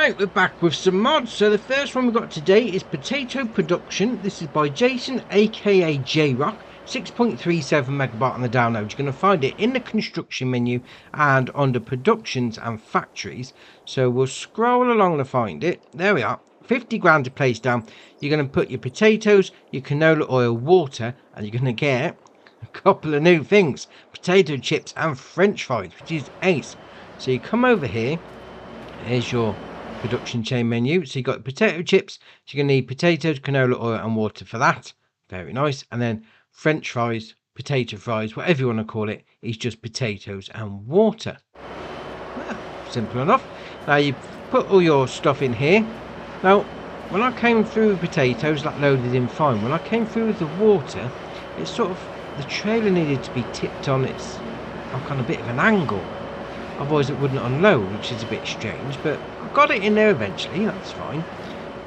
Right, we're back with some mods. So the first one we've got today is Potato Production. This is by Jason, aka J-Rock. 6.37 megabyte on the download. You're going to find it in the construction menu and under productions and factories. So we'll scroll along to find it. There we are. 50 grand to place down. You're going to put your potatoes, your canola oil, water, and you're going to get a couple of new things. Potato chips and french fries, which is ace. So you come over here. Here's your production chain menu. So you've got potato chips. So you're going to need potatoes, canola oil and water for that. Very nice. And then french fries, potato fries, whatever you want to call it, is just potatoes and water. Well, simple enough. Now you put all your stuff in here. Now, when I came through with potatoes, that loaded in fine. When I came through with the water, it's sort of, the trailer needed to be tipped on its, like on a bit of an angle. Otherwise it wouldn't unload, which is a bit strange, but I got it in there eventually, that's fine.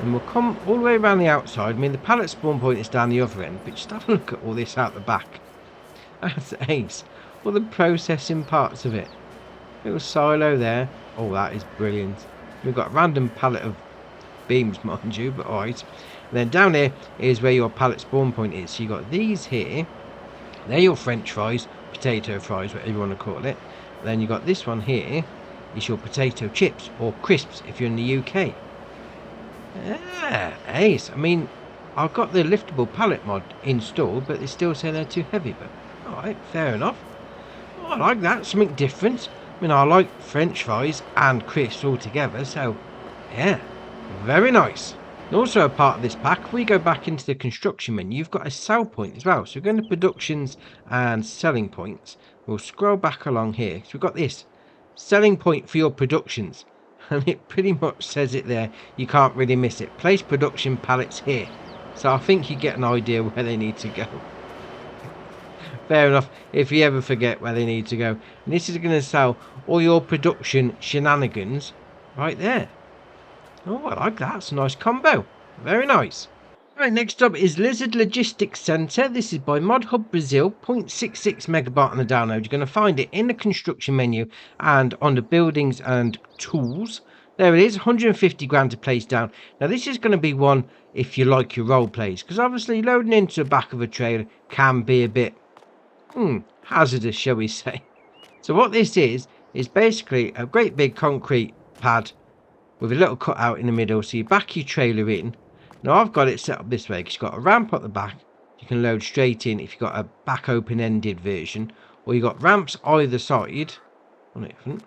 And we'll come all the way around the outside. I mean, the pallet spawn point is down the other end, but just have a look at all this out the back. That's ace. All the processing parts of it. Little silo there. Oh, that is brilliant. We've got a random pallet of beams, mind you, but alright. And then down here is where your pallet spawn point is. So you've got these here. They're your french fries, potato fries, whatever you want to call it. Then you got this one here is your potato chips or crisps if you're in the UK. Yeah, ace. I mean, I've got the liftable pallet mod installed, but they still say they're too heavy. But alright, fair enough. Oh, I like that, something different. I mean, I like french fries and crisps all together, so yeah, very nice. And also a part of this pack, if we go back into the construction menu, you've got a sell point as well. So we're going to productions and selling points. We'll scroll back along here. So we've got this selling point for your productions. And it pretty much says it there. You can't really miss it. Place production pallets here. So I think you get an idea where they need to go. Fair enough, if you ever forget where they need to go. And this is going to sell all your production shenanigans right there. Oh, I like that. It's a nice combo. Very nice. Right, next up is Lizard Logistics Center. This is by ModHub Brazil, 0.66 megabyte on the download. You're going to find it in the construction menu and on the buildings and tools. There it is, 150 grand to place down. Now this is going to be one if you like your role plays, because obviously loading into the back of a trailer can be a bit hazardous, shall we say. So what this is basically a great big concrete pad with a little cutout in the middle, so you back your trailer in. Now I've got it set up this way because you've got a ramp at the back. You can load straight in if you've got a back open-ended version, or you've got ramps either side. Oh, different.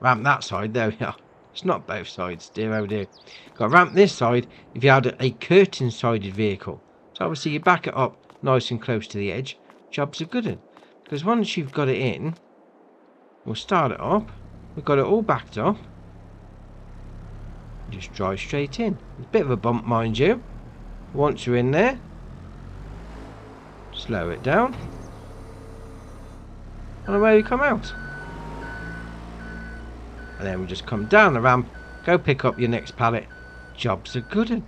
Ramp that side, there we are. It's not both sides, dear oh dear. Got a ramp this side if you had a curtain-sided vehicle. So obviously you back it up nice and close to the edge. Job's a good one. Because once you've got it in, we'll start it up. We've got it all backed up. Just drive straight in. It's a bit of a bump, mind you. Once you're in there, slow it down, and away you come out. And then we just come down the ramp, go pick up your next pallet. Job's a good one.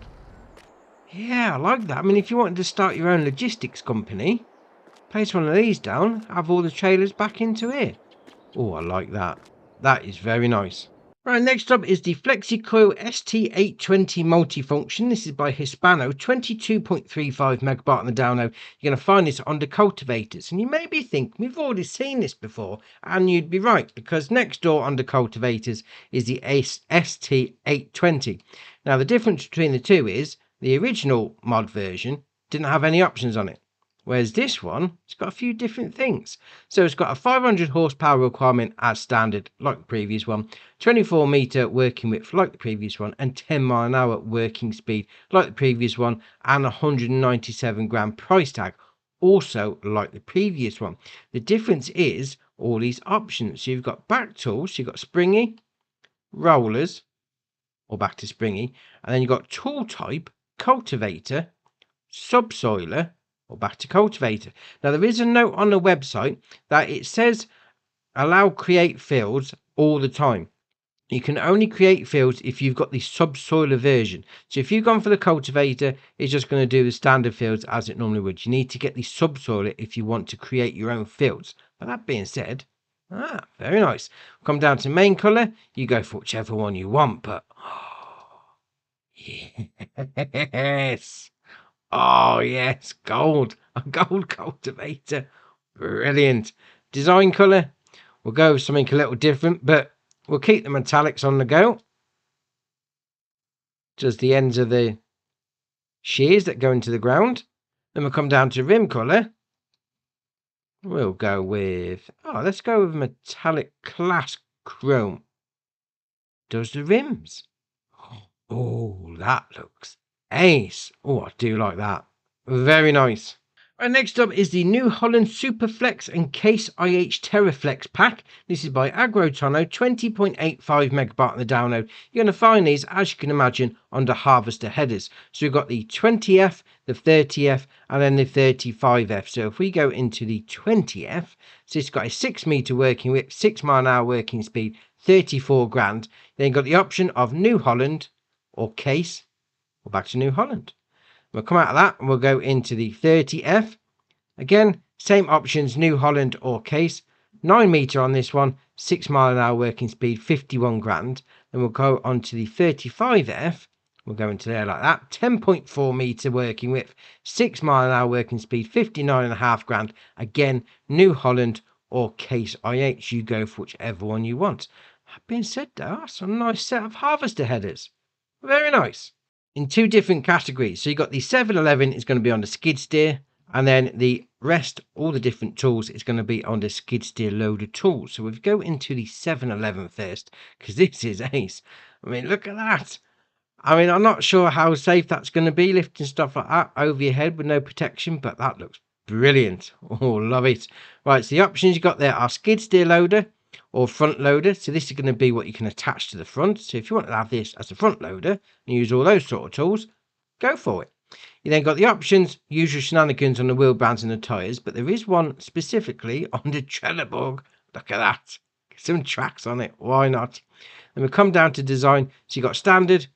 Yeah, I like that. I mean, if you wanted to start your own logistics company, place one of these down, have all the trailers back into here. Oh, I like that. That is very nice. Right, next up is the FlexiCoil ST820 multifunction. This is by Hispano, 22.35 megabyte on the download. You're going to find this under Cultivators. And you may be thinking, we've already seen this before. And you'd be right, because next door under Cultivators is the ST820. Now, the difference between the two is the original mod version didn't have any options on it. Whereas this one, it's got a few different things. So it's got a 500 horsepower requirement as standard, like the previous one, 24 meter working width like the previous one, and 10 mile an hour working speed like the previous one, and 197 gram price tag, also like the previous one. The difference is all these options. So you've got back tools, you've got springy, rollers, or back to springy, and then you've got tool type, cultivator, subsoiler, or back to cultivator. Now there is a note on the website that it says allow create fields all the time. You can only create fields if you've got the subsoiler version. So if you've gone for the cultivator, it's just going to do the standard fields as it normally would. You need to get the subsoiler if you want to create your own fields. But that being said, Ah, very nice. Come down to main colour. You go for whichever one you want, but yes. Oh, yes, gold. A gold cultivator. Brilliant. Design colour. We'll go with something a little different, but we'll keep the metallics on the go. Just the ends of the shears that go into the ground. Then we'll come down to rim colour. We'll go with, let's go with metallic class chrome. Does the rims. Oh, that looks ace. Oh, I do like that. Very nice. Right, next up is the New Holland Superflex and Case IH Terraflex pack. This is by Agrotono, 20.85 megabyte on the download. You're going to find these, as you can imagine, under harvester headers. So we've got the 20F, the 30F, and then the 35F. So if we go into the 20F, so it's got a 6 meter working width, 6 mile an hour working speed, 34 grand. Then you've got the option of New Holland or Case, or back to New Holland. We'll come out of that and we'll go into the 30F. Again, same options, New Holland or Case. 9 meter on this one, 6 mile an hour working speed, 51 grand. Then we'll go on to the 35F. We'll go into there like that. 10.4 meter working width, 6 mile an hour working speed, 59.5 grand. Again, New Holland or Case IH. You go for whichever one you want. That being said, though, that's a nice set of harvester headers. Very nice. In 2 different categories. So you got the 711 is going to be on the skid steer, and then the rest, all the different tools, is going to be on the skid steer loader tools. So we'll go into the 711 first, because this is ace. I mean, look at that. I mean, I'm not sure how safe that's going to be, lifting stuff like that over your head with no protection, but that looks brilliant. Oh, love it. Right, so the options you got there are skid steer loader or front loader. So this is going to be what you can attach to the front. So if you want to have this as a front loader and use all those sort of tools, go for it. You then got the options, usual shenanigans on the wheel bands and the tyres, but there is one specifically on the Trelleborg. Look at that. Some tracks on it. Why not? Then we come down to design. So you got standard,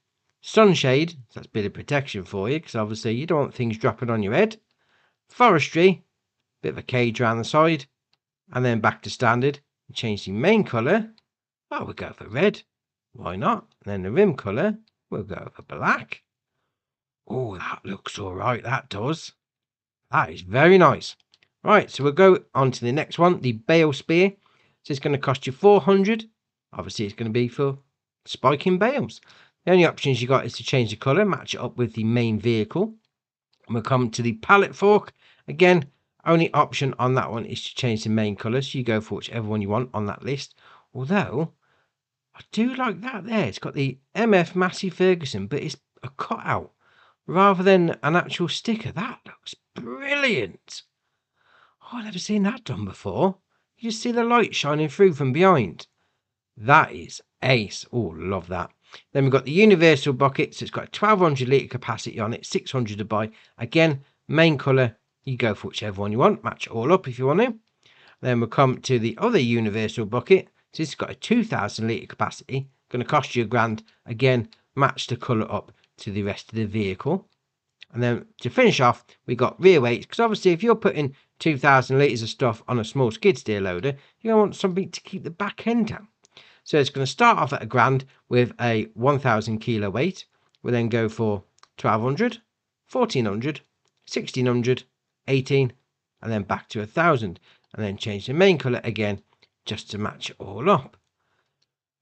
sunshade. So that's a bit of protection for you, because obviously you don't want things dropping on your head. Forestry, bit of a cage around the side, and then back to standard. Change the main colour. Oh, we'll go for red. Why not? And then the rim colour, we'll go for black. Oh, that looks all right. That does. That is very nice. Right, so we'll go on to the next one, the bale spear. So it's going to cost you 400. Obviously, it's going to be for spiking bales. The only options you got is to change the colour, match it up with the main vehicle. And we'll come to the pallet fork. Again, only option on that one is to change the main colour. So you go for whichever one you want on that list. Although, I do like that there. It's got the MF Massey Ferguson, but it's a cutout rather than an actual sticker. That looks brilliant. Oh, I've never seen that done before. You just see the light shining through from behind. That is ace. Oh, love that. Then we've got the universal bucket. So it's got a 1200 litre capacity on it, 600 to buy. Again, main colour, you go for whichever one you want. Match it all up if you want to. Then we'll come to the other universal bucket. So this has got a 2000 litre capacity. Going to cost you £1,000. Again, match the colour up to the rest of the vehicle. And then to finish off, we got rear weights. Because obviously if you're putting 2000 litres of stuff on a small skid steer loader, you're going to want something to keep the back end down. So it's going to start off at £1,000 with a 1000 kilo weight. We'll then go for 1200, 1400, 1600, 18, and then back to 1000. And then change the main colour again just to match it all up.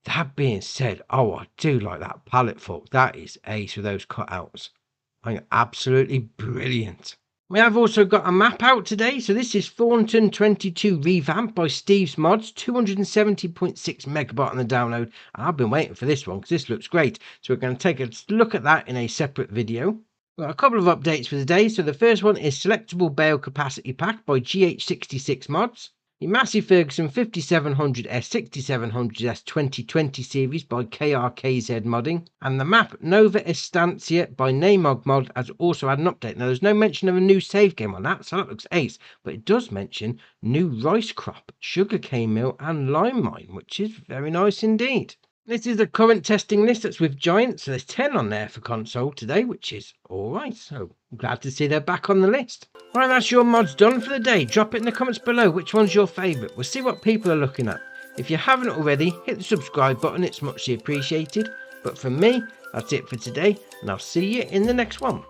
That being said, oh, I do like that pallet fork. That is ace with those cutouts. Absolutely brilliant. We have also got a map out today. So this is Thornton 22 Revamp by Steve's Mods, 270.6 megabyte on the download. And I've been waiting for this one because this looks great. So we're going to take a look at that in a separate video. We've got a couple of updates for today. So the first one is Selectable Bale Capacity Pack by GH66 Mods. The Massey Ferguson 5700S 6700S 2020 series by KRKZ Modding, and the map Nova Estancia by Namog Mod has also had an update. Now there's no mention of a new save game on that, so that looks ace, but it does mention new rice crop, sugarcane mill and lime mine, which is very nice indeed. This is the current testing list that's with Giant, so there's 10 on there for console today, which is alright, so I'm glad to see they're back on the list. Right, that's your mods done for the day. Drop it in the comments below which one's your favourite. We'll see what people are looking at. If you haven't already, hit the subscribe button, it's muchly appreciated. But from me, that's it for today, and I'll see you in the next one.